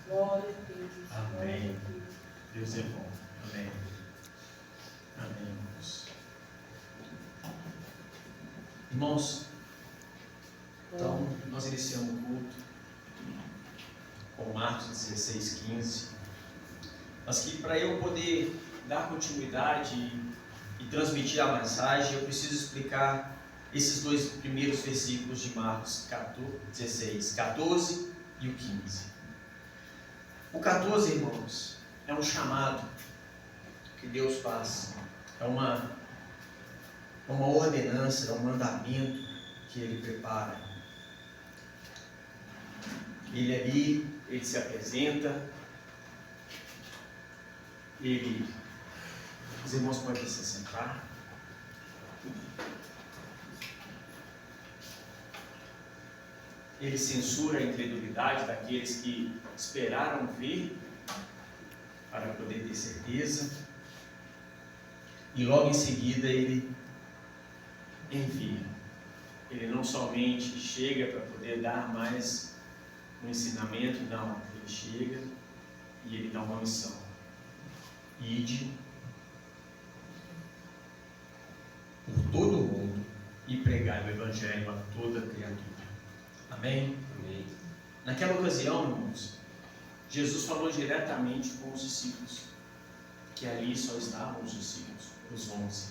Glória a Deus. Amém. Deus é bom. Amém. Amém, irmãos. Irmãos, então nós iniciamos o culto com Marcos 16:15. Mas que para eu poder dar continuidade e transmitir a mensagem, eu preciso explicar esses dois primeiros versículos de Marcos 16:14 e o 15. O 14, irmãos, é um chamado que Deus faz, é uma ordenança, é um mandamento que Ele prepara. Ele se apresenta, os irmãos podem se sentar. Ele censura a incredulidade daqueles que esperaram ver para poder ter certeza. E logo em seguida ele envia. Ele não somente chega para poder dar mais um ensinamento, não. Ele chega e ele dá uma missão. Ide por todo o mundo e pregai o Evangelho a toda criatura. Amém? Amém. Naquela ocasião, irmãos, Jesus falou diretamente com os discípulos, que ali só estavam os discípulos, os 11.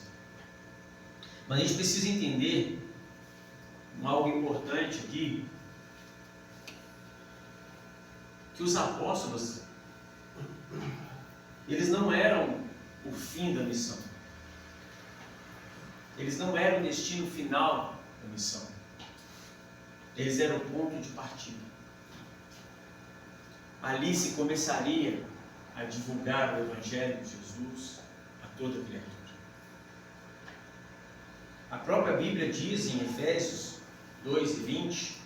Mas a gente precisa entender algo importante aqui, que os apóstolos, eles não eram o fim da missão. Eles não eram o destino final da missão. Eles eram o ponto de partida. Ali se começaria a divulgar o Evangelho de Jesus a toda criatura. A própria Bíblia diz em Efésios 2:20,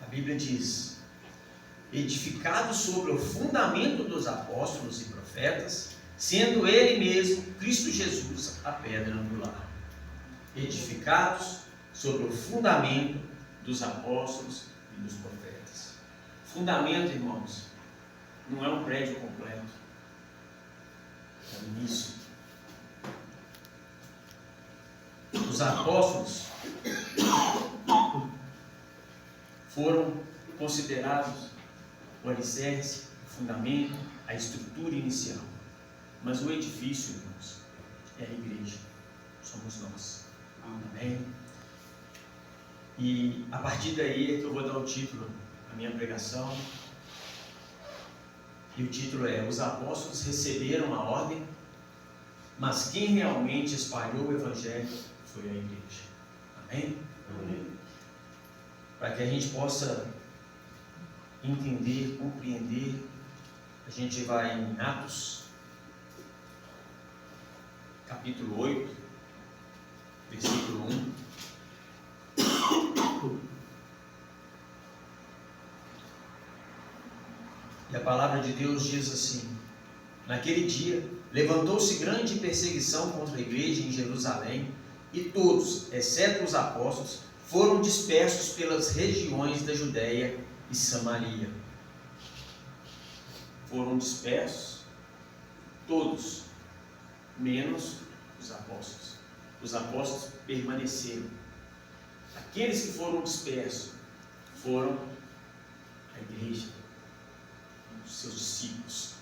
a Bíblia diz: edificado sobre o fundamento dos apóstolos e profetas, sendo Ele mesmo, Cristo Jesus, a pedra angular. Edificados sobre o fundamento dos apóstolos e dos profetas. Fundamento, irmãos, não é um prédio completo. É o início. Os apóstolos foram considerados o alicerce, o fundamento, a estrutura inicial. Mas o edifício, irmãos, é a igreja. Somos nós. Amém? E a partir daí é que eu vou dar o título à minha pregação. E o título é: os apóstolos receberam a ordem, mas quem realmente espalhou o Evangelho foi a igreja. Amém? Amém. Para que a gente possa entender, compreender, a gente vai em Atos, capítulo 8, versículo 1. E a palavra de Deus diz assim: naquele dia, levantou-se grande perseguição contra a igreja em Jerusalém, e todos, exceto os apóstolos, foram dispersos pelas regiões da Judéia e Samaria. Foram dispersos todos, menos os apóstolos. Os apóstolos permaneceram. Aqueles que foram dispersos foram a igreja, os seus discípulos.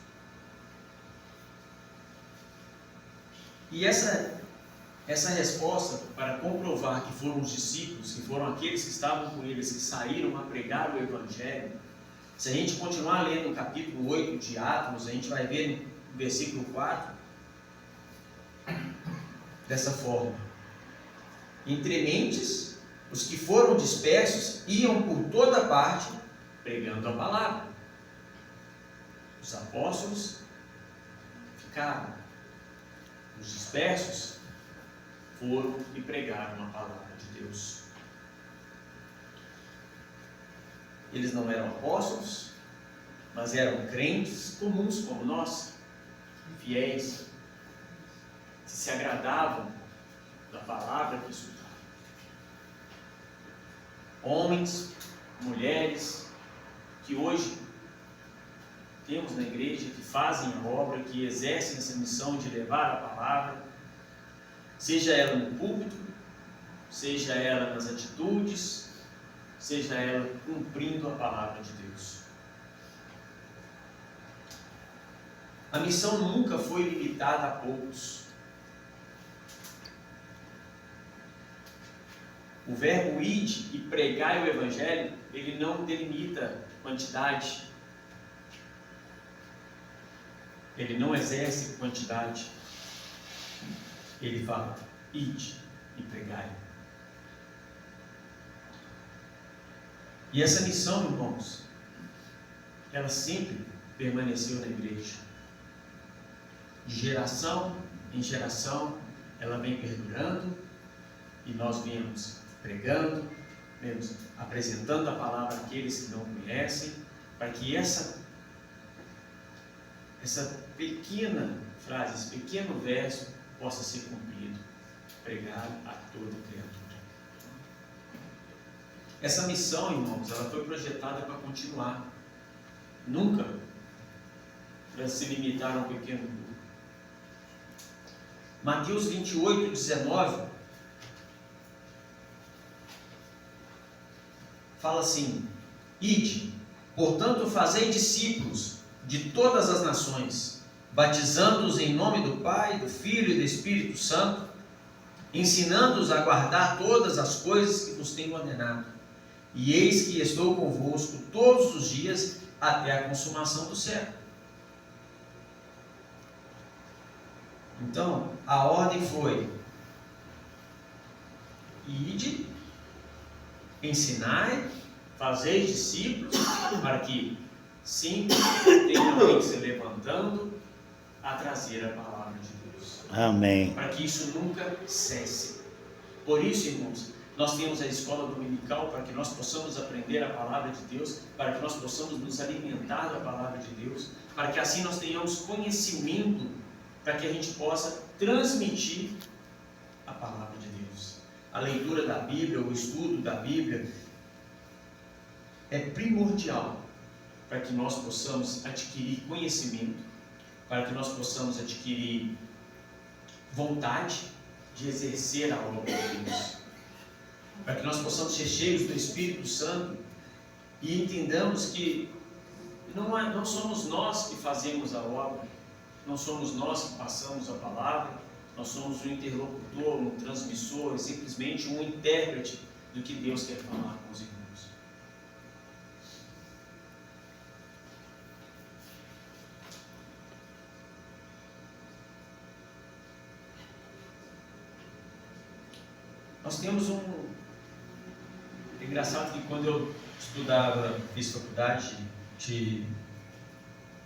E essa resposta, para comprovar que foram os discípulos, que foram aqueles que estavam com eles, que saíram a pregar o Evangelho, se a gente continuar lendo o capítulo 8 de Atos, a gente vai ver no versículo 4, dessa forma: entre mentes, os que foram dispersos iam por toda parte pregando a palavra. Os apóstolos ficaram, os dispersos foram e pregaram a palavra de Deus. Eles não eram apóstolos, mas eram crentes comuns como nós, fiéis, que se agradavam da palavra que escutavam. Homens, mulheres, que hoje temos na igreja, que fazem a obra, que exercem essa missão de levar a palavra, seja ela no púlpito, seja ela nas atitudes, seja ela cumprindo a palavra de Deus. A missão nunca foi limitada a poucos. O verbo ide e pregai o evangelho, ele não delimita quantidade. Ele não exerce quantidade. Ele fala, ide e pregai. E essa missão, irmãos, ela sempre permaneceu na igreja. De geração em geração, ela vem perdurando, e nós viemos pregando, viemos apresentando a palavra àqueles que não conhecem, para que essa pequena frase, esse pequeno verso possa ser cumprido, pregar a toda criatura. Essa missão, irmãos, ela foi projetada para continuar, nunca para se limitar a um pequeno grupo. Mateus 28, 19 fala assim: ide, portanto, fazei discípulos de todas as nações, batizando-os em nome do Pai, do Filho e do Espírito Santo, ensinando-os a guardar todas as coisas que vos tenho ordenado. E eis que estou convosco todos os dias até a consumação do século. Então, a ordem foi: ide, ensinai, fazei discípulos, para que sempre tenha alguém se levantando a trazer a palavra de Deus. Amém. Para que isso nunca cesse. Por isso, irmãos, nós temos a escola dominical para que nós possamos aprender a palavra de Deus, para que nós possamos nos alimentar da palavra de Deus, para que assim nós tenhamos conhecimento, para que a gente possa transmitir a palavra de Deus. A leitura da Bíblia, o estudo da Bíblia é primordial para que nós possamos adquirir conhecimento, para que nós possamos adquirir vontade de exercer a obra de Deus, para que nós possamos ser cheios do Espírito Santo e entendamos que não somos nós que fazemos a obra, não somos nós que passamos a palavra, nós somos um interlocutor, um transmissor, simplesmente um intérprete do que Deus quer falar com os irmãos. Nós temos É engraçado que quando eu estudava, fiz faculdade de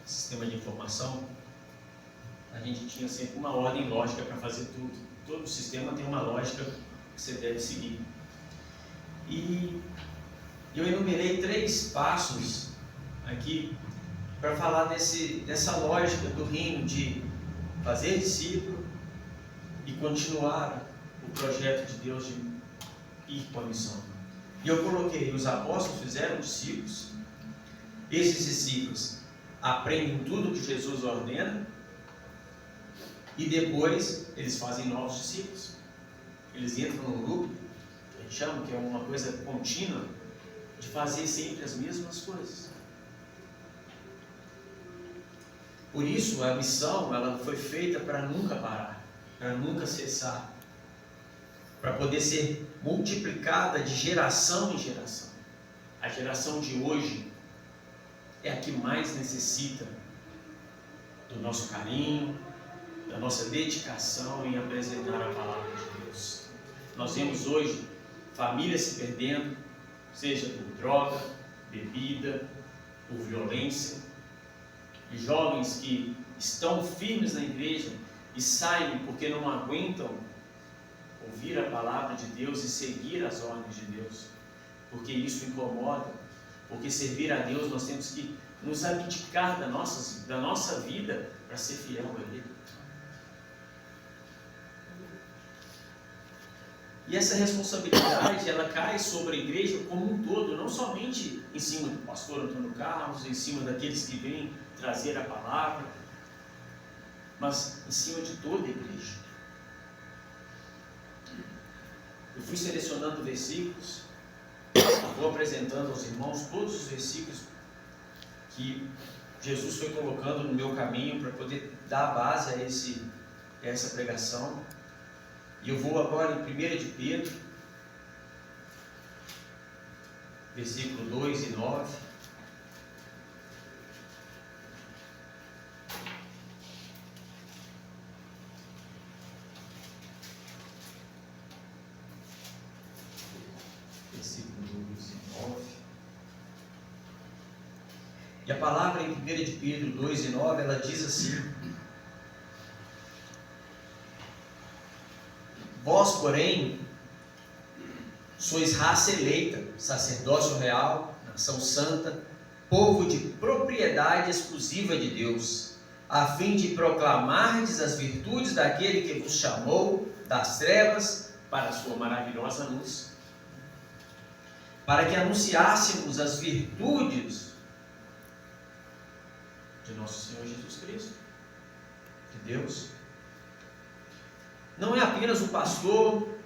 sistema de informação, a gente tinha sempre uma ordem lógica para fazer tudo. Todo sistema tem uma lógica que você deve seguir. E eu enumerei 3 passos aqui para falar dessa lógica do reino de fazer discípulo e continuar o projeto de Deus de ir com a missão. E eu coloquei: os apóstolos fizeram discípulos, esses discípulos aprendem tudo que Jesus ordena, e depois eles fazem novos discípulos. Eles entram num grupo, a gente chama que é uma coisa contínua, de fazer sempre as mesmas coisas. Por isso a missão, ela foi feita para nunca parar, para nunca cessar, para poder ser multiplicada de geração em geração. A geração de hoje é a que mais necessita do nosso carinho, da nossa dedicação em apresentar a palavra de Deus. Nós vemos hoje famílias se perdendo, seja por droga, bebida, por violência, e jovens que estão firmes na igreja e saem porque não aguentam ouvir a palavra de Deus e seguir as ordens de Deus, porque isso incomoda Porque servir a Deus nós temos que nos abdicar da nossa vida para ser fiel a Ele. E essa responsabilidade, ela cai sobre a igreja como um todo, não somente em cima do pastor Antônio Carlos, em cima daqueles que vêm trazer a palavra, mas em cima de toda a igreja. Eu fui selecionando versículos, vou apresentando aos irmãos todos os versículos que Jesus foi colocando no meu caminho para poder dar base a essa pregação. E eu vou agora em 1 de Pedro, versículo 2 e 9. Versículo 2 e 9. E a palavra em 1 de Pedro 2 e 9, ela diz assim: vós, porém, sois raça eleita, sacerdócio real, nação santa, povo de propriedade exclusiva de Deus, a fim de proclamardes as virtudes daquele que vos chamou das trevas para a sua maravilhosa luz, para que anunciássemos as virtudes de nosso Senhor Jesus Cristo, de Deus. Não é apenas o pastor,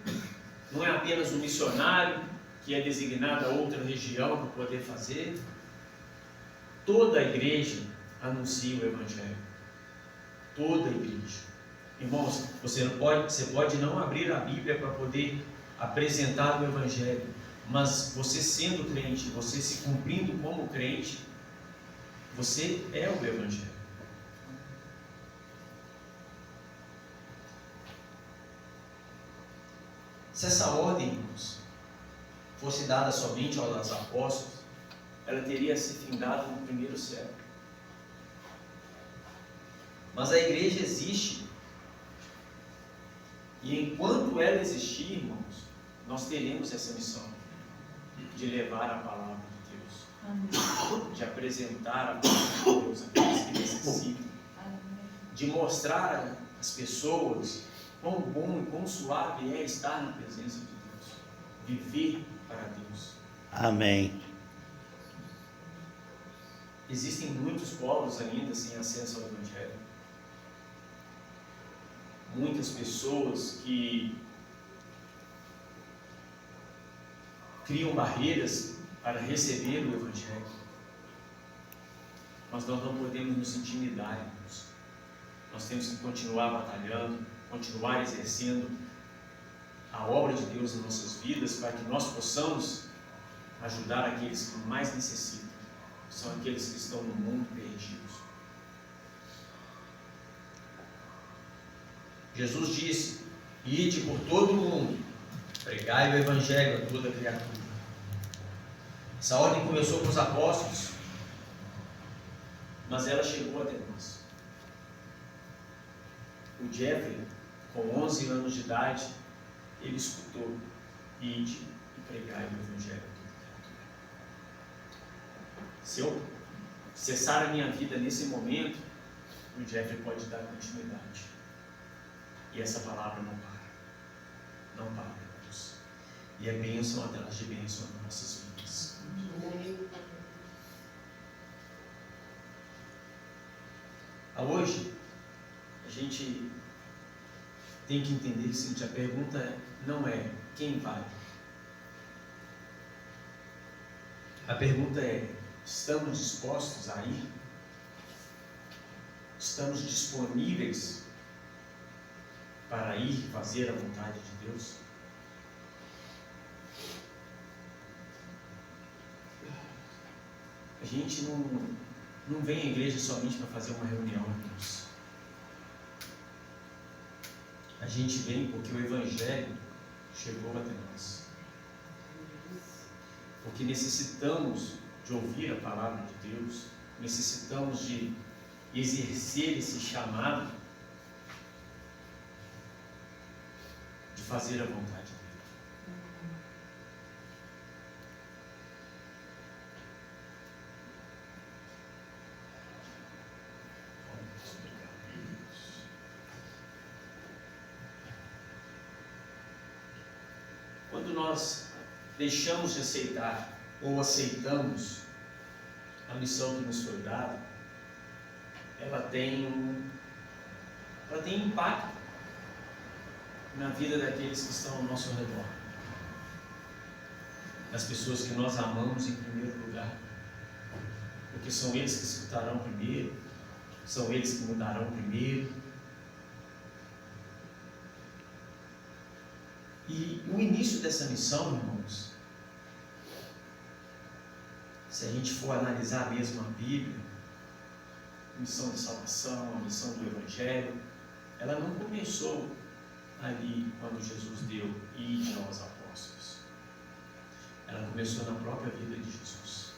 não é apenas o missionário que é designado a outra região para poder fazer. Toda a igreja anuncia o Evangelho. Toda a igreja. Irmãos, você pode não abrir a Bíblia para poder apresentar o Evangelho, mas você sendo crente, você se cumprindo como crente, você é o Evangelho. Se essa ordem, irmãos, fosse dada somente aos apóstolos, ela teria se findado no primeiro século. Mas a igreja existe. E enquanto ela existir, irmãos, nós teremos essa missão de levar a palavra de Deus, de apresentar a palavra de Deus àqueles que necessitam, de mostrar às pessoas quão bom e quão suave é estar na presença de Deus, viver para Deus. Amém. Existem muitos povos ainda sem acesso ao Evangelho. Muitas pessoas que criam barreiras para receber o Evangelho. Mas nós não podemos nos intimidar, irmãos. Nós temos que continuar batalhando, continuar exercendo a obra de Deus em nossas vidas, para que nós possamos ajudar aqueles que mais necessitam, são aqueles que estão no mundo perdidos. Jesus disse: ide por todo o mundo, pregai o Evangelho a toda criatura. Essa ordem começou com os apóstolos, mas ela chegou até nós. O Jeffrey, com 11 anos de idade, ele escutou: ide e pregai o Evangelho a toda criatura. Se eu cessar a minha vida nesse momento, o Jeffrey pode dar continuidade. E essa palavra não para. Não para, irmãos. E é bênção atrás de bênção nas nossas vidas. Hoje, a gente tem que entender o seguinte: a pergunta não é quem vai. A pergunta é: estamos dispostos a ir? Estamos disponíveis para ir fazer a vontade de Deus? A gente não vem à igreja somente para fazer uma reunião, irmãos. A gente vem porque o Evangelho chegou até nós. Porque necessitamos de ouvir a palavra de Deus, necessitamos de exercer esse chamado de fazer a vontade dele. quando nós deixamos de aceitar ou aceitamos a missão que nos foi dada, ela tem impacto na vida daqueles que estão ao nosso redor, das pessoas que nós amamos em primeiro lugar, porque são eles que escutarão primeiro, são eles que mudarão primeiro. E o início dessa missão, irmãos, se a gente for analisar mesmo a Bíblia, a missão de salvação, a missão do Evangelho, ela não começou ali quando Jesus deu "Ide aos apóstolos". Ela começou na própria vida de Jesus.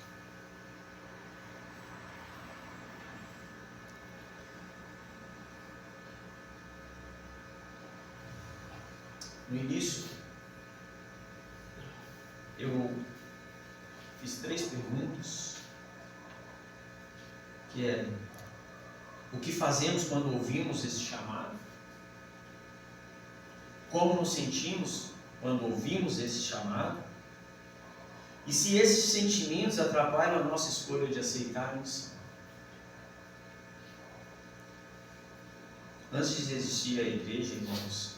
No início, eu fiz 3 perguntas, que é: o que fazemos quando ouvimos esse chamado? Como nos sentimos quando ouvimos esse chamado? E se esses sentimentos atrapalham a nossa escolha de aceitar a missão? Antes de existir a igreja, irmãos,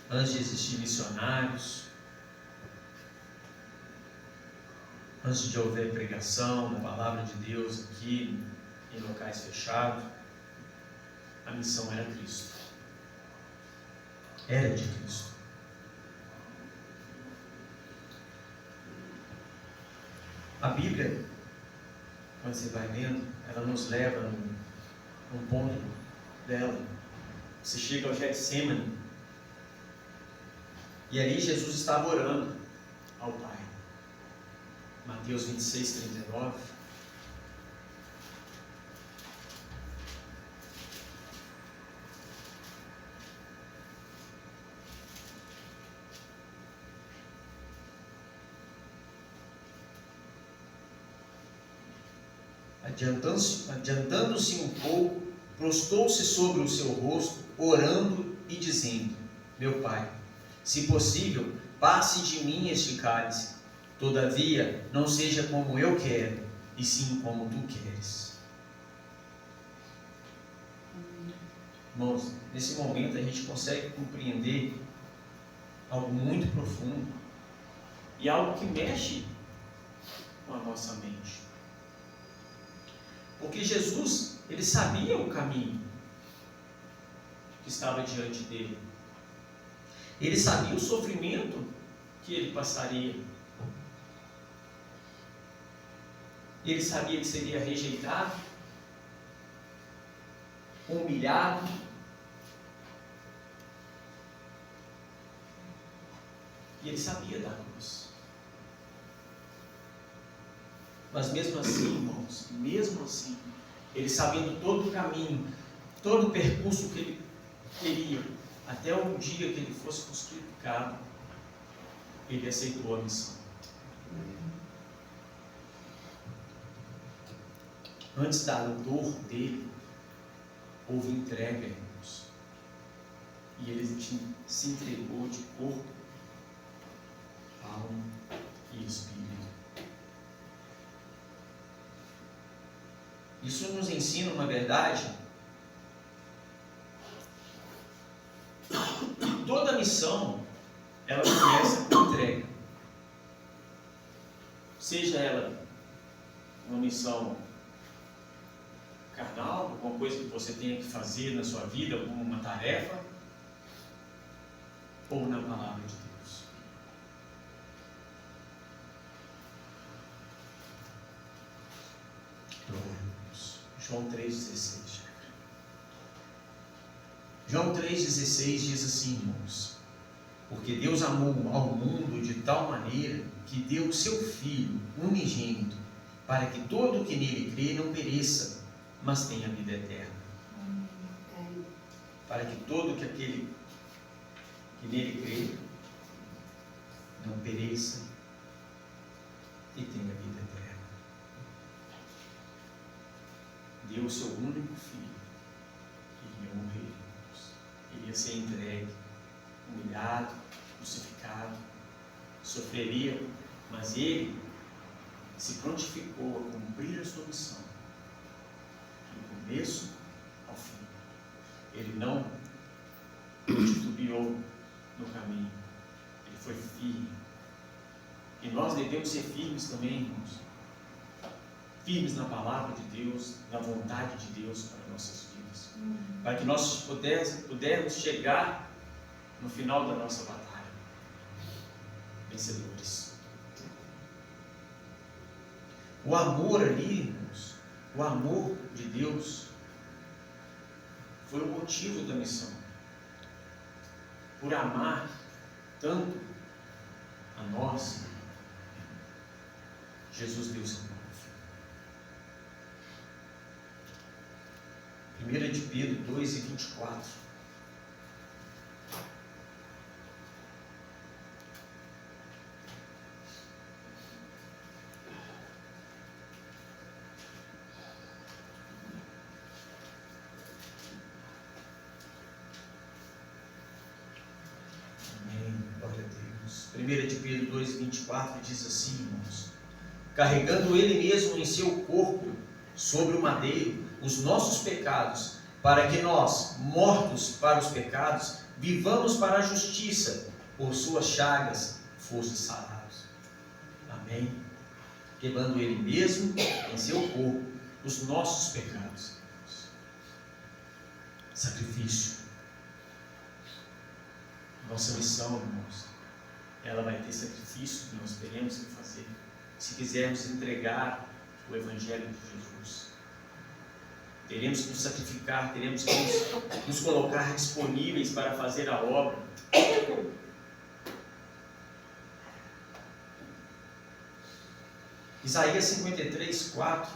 antes de existir missionários, antes de haver pregação da palavra de Deus aqui em locais fechados, a missão era Cristo. Era de Cristo. A Bíblia, quando você vai lendo, ela nos leva num ponto dela. Você chega ao Getsemane, e ali Jesus estava orando ao Pai. Mateus 26, 39. Adiantando-se um pouco, prostou-se sobre o seu rosto, orando e dizendo: Meu Pai, se possível, passe de mim este cálice. Todavia, não seja como eu quero, e sim como tu queres. Irmãos, nesse momento a gente consegue compreender algo muito profundo e algo que mexe com a nossa mente. Porque Jesus, ele sabia o caminho que estava diante dele. Ele sabia o sofrimento que ele passaria. Ele sabia que seria rejeitado, humilhado. E ele sabia da cruz. Mas mesmo assim, irmãos, mesmo assim, ele sabendo todo o caminho, todo o percurso que ele teria, até o dia que ele fosse crucificado, ele aceitou a missão. Antes da dor dele, houve entrega, irmãos. E ele se entregou de corpo, alma e espírito. Isso nos ensina uma verdade. Toda missão, ela começa com entrega. Seja ela uma missão carnal, alguma coisa que você tenha que fazer na sua vida, como uma tarefa, ou na palavra de Deus. João 3,16. João 3,16 diz assim, irmãos: porque Deus amou ao mundo de tal maneira que deu o seu Filho unigênito, para que todo o que nele crê não pereça, mas tenha vida eterna. Para que todo aquele que nele crê não pereça e tenha vida eterna. Deu o seu único Filho, ele ia morrer, ele ia ser entregue, humilhado, crucificado, sofreria, mas ele se prontificou a cumprir a sua missão, do começo ao fim. Ele não titubeou no caminho, ele foi firme. E nós devemos ser firmes também, irmãos. Firmes na palavra de Deus, na vontade de Deus para nossas vidas. Para que nós pudermos chegar no final da nossa batalha vencedores. O amor ali, irmãos, o amor de Deus foi o motivo da missão. Por amar tanto a nós, Jesus deu seu próprio filho. 1 de Pedro 2:24. Amém, glória a Deus. 1 de Pedro 2:24 diz assim, irmãos: carregando Ele mesmo em seu corpo, sobre o madeiro, os nossos pecados, para que nós, mortos para os pecados, vivamos para a justiça, por suas chagas fosse sarados. Amém? Levando Ele mesmo em seu corpo os nossos pecados. Sacrifício. Nossa missão, irmãos, ela vai ter sacrifício que nós teremos que fazer, se quisermos entregar o Evangelho de Jesus. Teremos que nos sacrificar, teremos que nos colocar disponíveis para fazer a obra. Isaías 53:4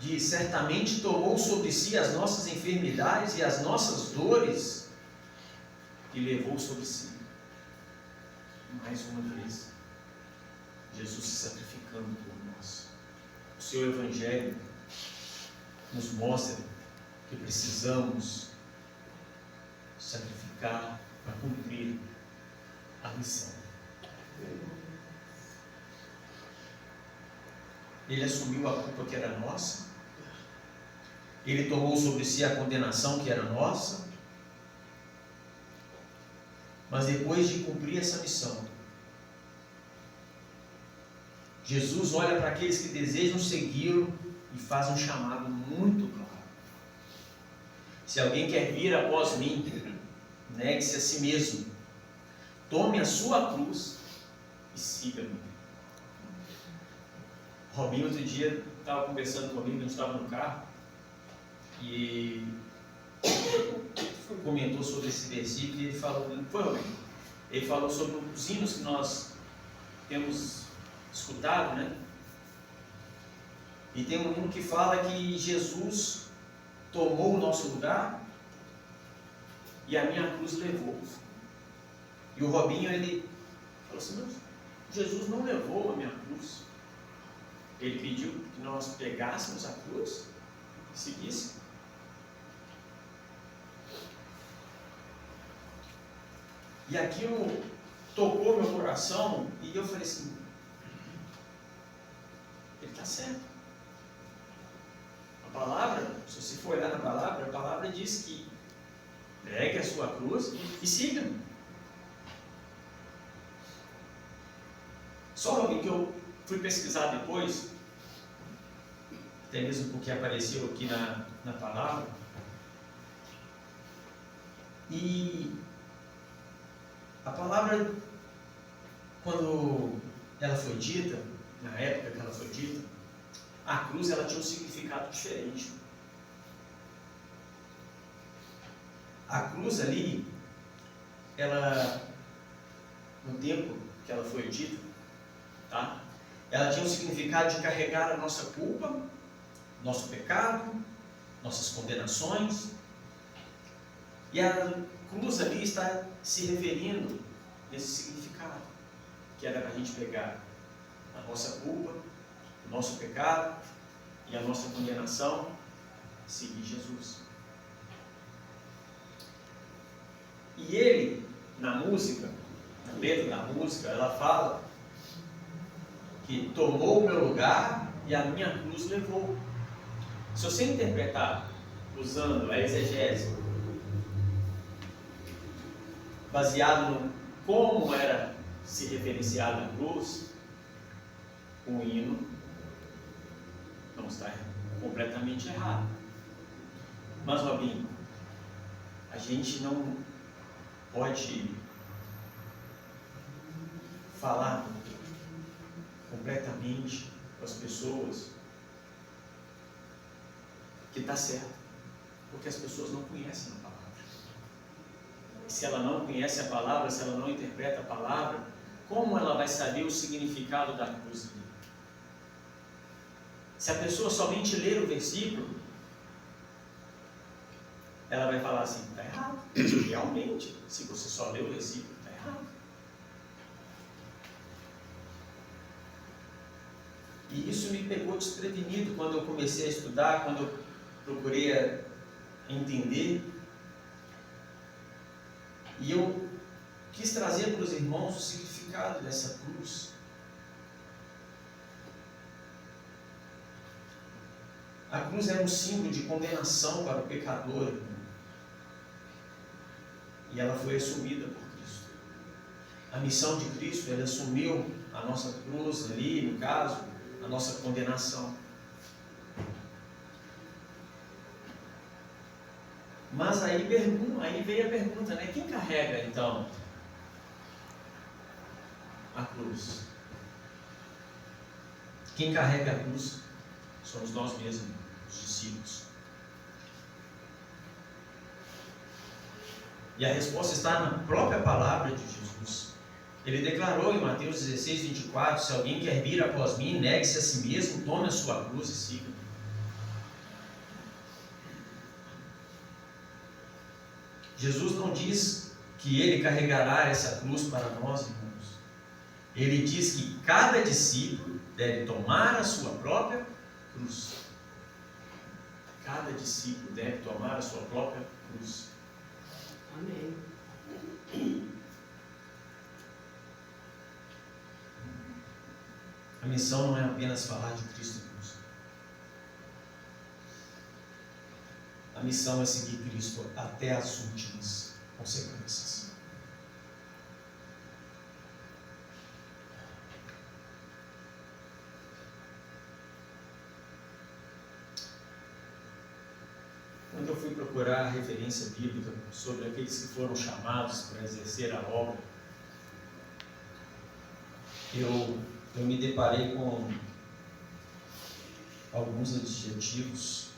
diz: certamente tomou sobre si as nossas enfermidades e as nossas dores e levou sobre si. Mais uma vez, Jesus se sacrificando por nós. O seu Evangelho nos mostra que precisamos sacrificar para cumprir a missão. Ele assumiu a culpa que era nossa, ele tomou sobre si a condenação que era nossa, mas depois de cumprir essa missão, Jesus olha para aqueles que desejam segui-lo e faz um chamado muito claro. Se alguém quer vir após mim, negue-se a si mesmo, tome a sua cruz e siga-me. Robinho outro dia estava conversando comigo, a gente estava no carro, e comentou sobre esse versículo, e ele falou, não foi, Robinho? Ele falou sobre os hinos que nós temos escutado, né? E tem um hino que fala que Jesus tomou o nosso lugar e a minha cruz levou. E o Robinho, ele falou assim, não, Jesus não levou a minha cruz. Ele pediu que nós pegássemos a cruz e seguíssemos. E aquilo tocou meu coração e eu falei assim, ele está certo. A palavra, se você for olhar na palavra, a palavra diz que pegue a sua cruz e siga-me. Só que eu fui pesquisar depois, até mesmo porque apareceu aqui na palavra, e a palavra, quando ela foi dita, na época que ela foi dita, a cruz ela tinha um significado diferente. A cruz ali, ela, no tempo que ela foi dita, tá? Ela tinha um significado de carregar a nossa culpa, nosso pecado, nossas condenações. E a cruz ali está se referindo nesse significado, que era para a gente pegar a nossa culpa, o nosso pecado e a nossa condenação e seguir Jesus. E ele, na música, a letra da música, ela fala que tomou o meu lugar e a minha cruz levou. Se você interpretar usando a exegese, baseado no como era se referenciada a cruz, o hino não está completamente errado. Mas, Robinho, a gente não pode falar completamente com as pessoas que está certo, porque as pessoas não conhecem a palavra. E se ela não conhece a palavra, se ela não interpreta a palavra, como ela vai saber o significado da cruz? Se a pessoa somente ler o versículo, ela vai falar assim, está errado. Realmente, se você só ler o versículo, está errado. E isso me pegou desprevenido quando eu comecei a estudar, quando eu procurei entender. E eu quis trazer para os irmãos o significado dessa cruz. A cruz era um símbolo de condenação para o pecador. E ela foi assumida por Cristo. A missão de Cristo, ele assumiu a nossa cruz ali, no caso, a nossa condenação. Mas aí veio a pergunta, né? Quem carrega então a cruz? Quem carrega a cruz somos nós mesmos, os discípulos. E a resposta está na própria palavra de Jesus. Ele declarou em Mateus 16, 24, se alguém quer vir após mim, negue-se a si mesmo, tome a sua cruz e siga. Jesus não diz que ele carregará essa cruz para nós, irmãos. Ele diz que cada discípulo deve tomar a sua própria cruz. Cada discípulo deve tomar a sua própria cruz. Amém. A missão não é apenas falar de Cristo na cruz. A missão é seguir Cristo até as últimas consequências. Quando eu fui procurar a referência bíblica sobre aqueles que foram chamados para exercer a obra, eu me deparei com alguns adjetivos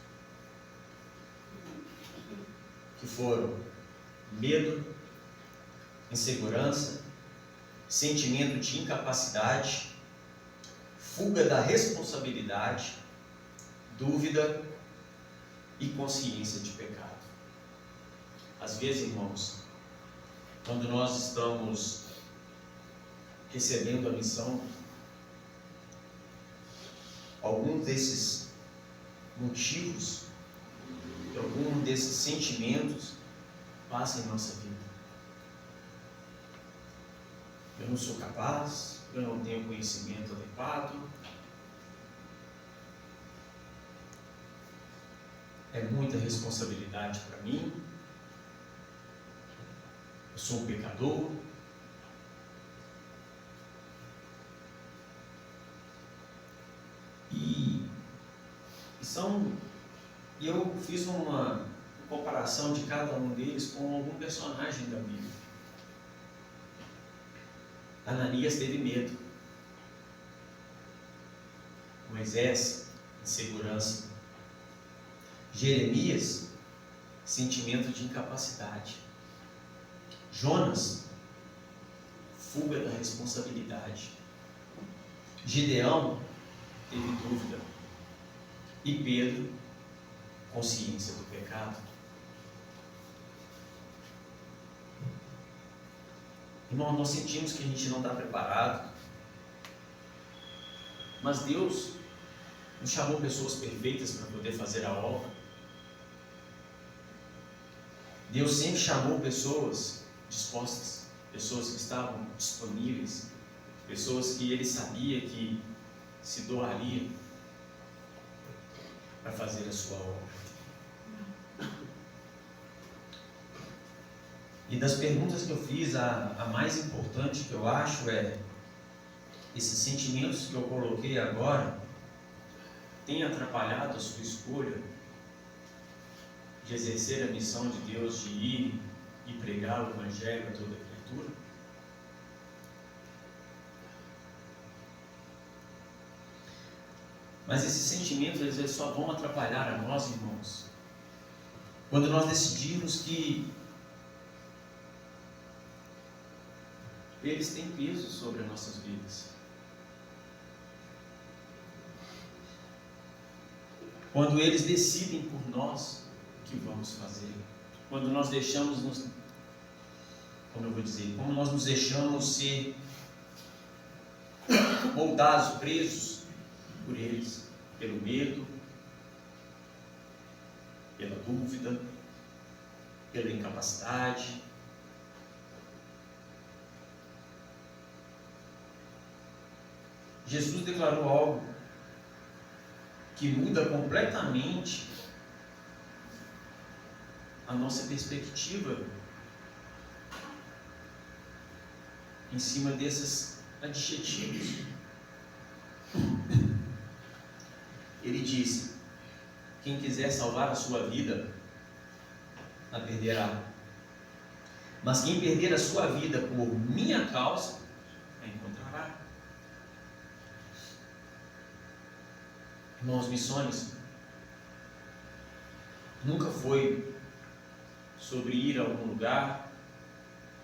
que foram medo, insegurança, sentimento de incapacidade, fuga da responsabilidade, dúvida e consciência de pecado. Às vezes, irmãos, quando nós estamos recebendo a missão, algum desses motivos, algum desses sentimentos passa em nossa vida. Eu não sou capaz, eu não tenho conhecimento adequado, é muita responsabilidade para mim, eu sou um pecador. E eu fiz uma comparação de cada um deles com algum personagem da Bíblia. Ananias teve medo. Moisés, insegurança. Jeremias, sentimento de incapacidade. Jonas, fuga da responsabilidade. Gideão teve dúvida. E Pedro, consciência do pecado. Irmão, nós sentimos que a gente não está preparado, mas Deus nos chamou pessoas perfeitas para poder fazer a obra. Deus sempre chamou pessoas dispostas. pessoas que estavam disponíveis, pessoas que ele sabia que se doariam para fazer a sua obra. E das perguntas que eu fiz, a mais importante que eu acho é: esses sentimentos que eu coloquei agora têm atrapalhado a sua escolha de exercer a missão de Deus de ir e pregar o Evangelho a toda criatura? Mas esses sentimentos, eles só vão atrapalhar a nós, irmãos, quando nós decidirmos que eles têm peso sobre as nossas vidas. Quando eles decidem por nós o que vamos fazer. Quando nós deixamos como nós nos deixamos ser moldados, presos por eles, pelo medo, pela dúvida, pela incapacidade. Jesus declarou algo que muda completamente a nossa perspectiva em cima desses adjetivos. Ele disse: quem quiser salvar a sua vida, a perderá. Mas quem perder a sua vida por minha causa, a encontrará. Irmãos, missões nunca foi sobre ir a algum lugar,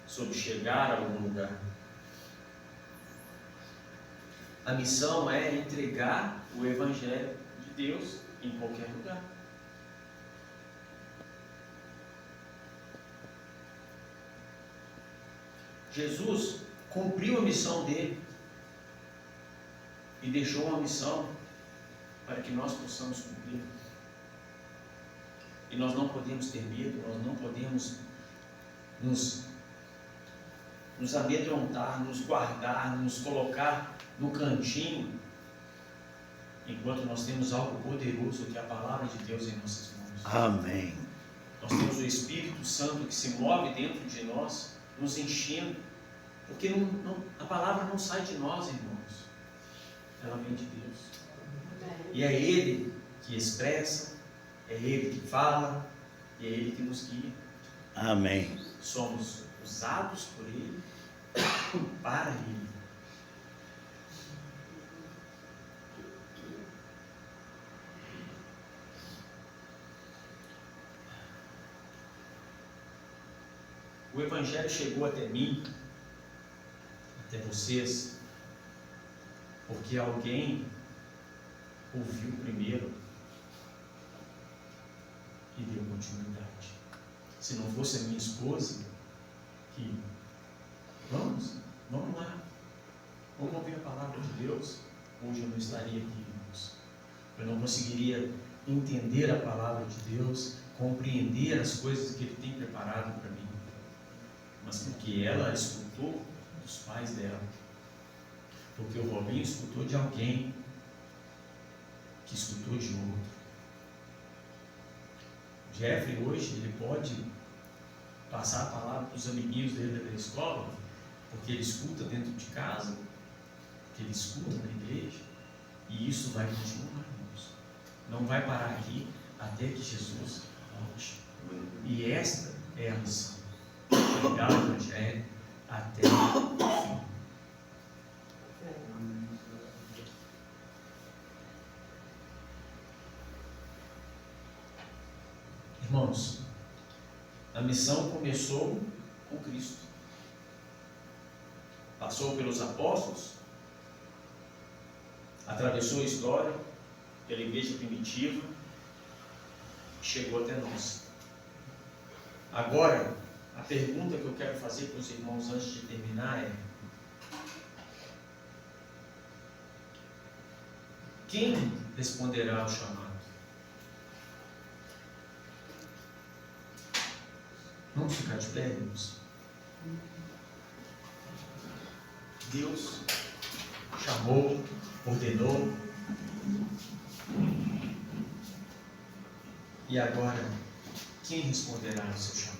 sobre chegar a algum lugar. A missão é entregar o Evangelho de Deus em qualquer lugar. Jesus cumpriu a missão dele e deixou uma missão para que nós possamos cumprir. E nós não podemos ter medo, nós não podemos nos amedrontar, nos guardar, nos colocar no cantinho, enquanto nós temos algo poderoso que é a palavra de Deus em nossas mãos. Amém. Nós temos o Espírito Santo que se move dentro de nós, nos enchendo, porque a palavra não sai de nós, irmãos, ela vem de Deus. E é Ele que expressa, é Ele que fala, e é Ele que nos guia. Amém. Somos usados por Ele, para Ele. O Evangelho chegou até mim, até vocês, porque alguém ouviu primeiro e deu continuidade. Se não fosse a minha esposa, que vamos lá, vamos ouvir a palavra de Deus, hoje eu não estaria aqui, irmãos. Eu não conseguiria entender a palavra de Deus, compreender as coisas que Ele tem preparado para mim. Mas porque ela escutou dos pais dela, porque o Robinho escutou de alguém que escutou de outro. Jeffrey hoje, ele pode passar a palavra para os amiguinhos dele da escola, porque ele escuta dentro de casa, porque ele escuta na igreja, e isso vai continuar, irmãos. Não vai parar aqui até que Jesus volte. E esta é a missão: pregar o Evangelho até o fim. Irmãos, a missão começou com Cristo. Passou pelos apóstolos, atravessou a história, pela igreja primitiva, e chegou até nós. Agora, a pergunta que eu quero fazer para os irmãos antes de terminar é: quem responderá ao chamado? Vamos ficar de pé, irmãos? Deus chamou, ordenou. E agora, quem responderá ao seu chamado?